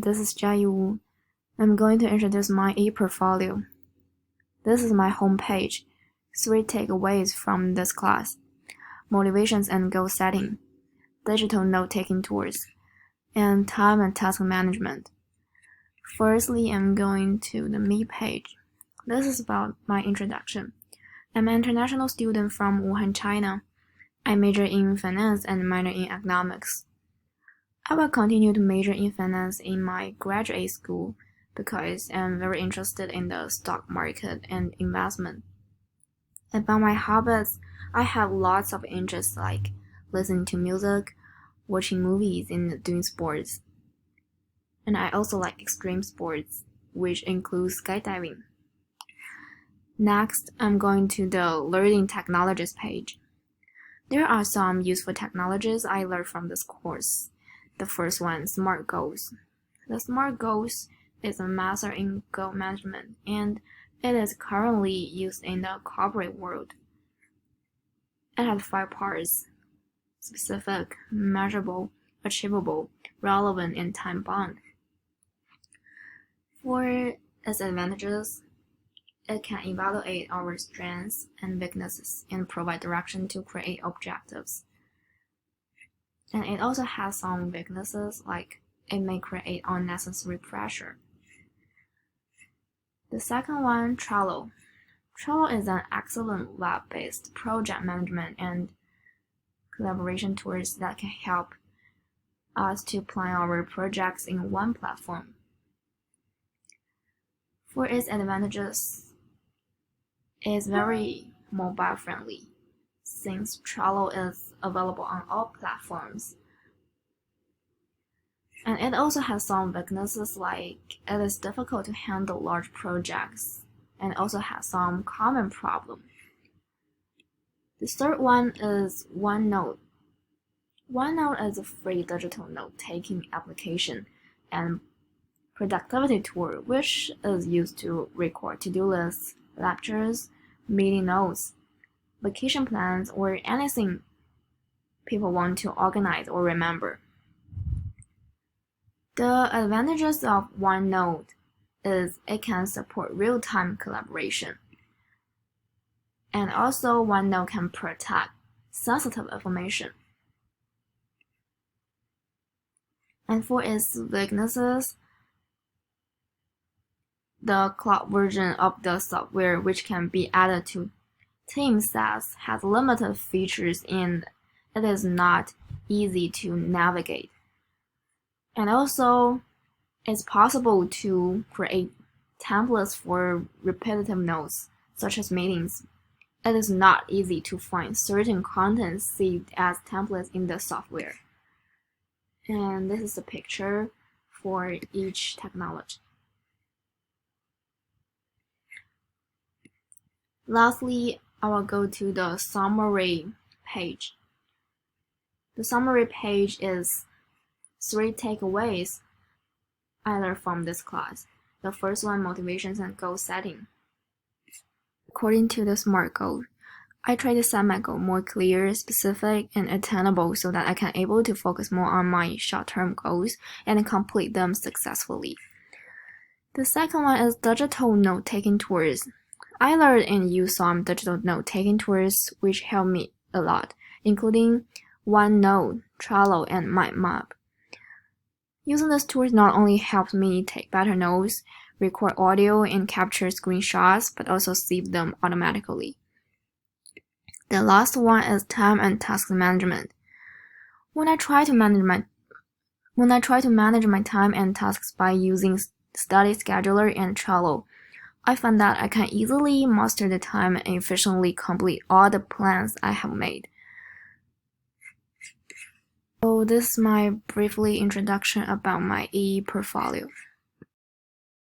this is Jiayu. I'm going to introduce my ePortfolio. This is my home page. 3 takeaways from this class: motivations and goal setting, digital note-taking tools, and time and task management. Firstly, I'm going to the Me page. This is about my introduction. I'm an international student from Wuhan, China. I major in finance and minor in economics. I will continue to major in finance in my graduate school because I'm very interested in the stock market and investment. About my hobbies, I have lots of interests like listening to music, watching movies, and doing sports. And I also like extreme sports, which includes skydiving. Next, I'm going to the Learning Technologies page. There are some useful technologies I learned from this course. The first one, SMART goals. The SMART goals is a method in goal management, and it is currently used in the corporate world. It has 5 parts: specific, measurable, achievable, relevant, and time-bound. For its advantages, it can evaluate our strengths and weaknesses and provide direction to create objectives. And it also has some weaknesses, like it may create unnecessary pressure. The second one, Trello. Trello is an excellent web-based project management and collaboration tools that can help us to plan our projects in one platform. For its advantages, it is very mobile friendly, since Trello is available on all platforms. And it also has some weaknesses, like it is difficult to handle large projects and also has some common problems. The third one is OneNote. OneNote is a free digital note-taking application and productivity tool which is used to record to-do lists, lectures, meeting notes, vacation plans, or anything people want to organize or remember. The advantages of OneNote is it can support real-time collaboration. And also OneNote can protect sensitive information. And for its weaknesses, the cloud version of the software which can be added to Team sets has limited features and it is not easy to navigate. And also, it's possible to create templates for repetitive notes, such as meetings. It is not easy to find certain content saved as templates in the software. And this is a picture for each technology. Lastly, I will go to the summary page. The summary page is 3 takeaways I learned from this class. The first one, motivations and goal setting. According to the SMART goal, I try to set my goal more clear, specific, and attainable so that I can able to focus more on my short-term goals and complete them successfully. The second one is digital note-taking tools. I learned and used some digital note-taking tools which helped me a lot, including OneNote, Trello, and MindMap. Using these tools not only helps me take better notes, record audio, and capture screenshots, but also save them automatically. The last one is time and task management. When I try to manage my time and tasks by using Study Scheduler and Trello, I find that I can easily master the time and efficiently complete all the plans I have made. So this is my briefly introduction about my ePortfolio.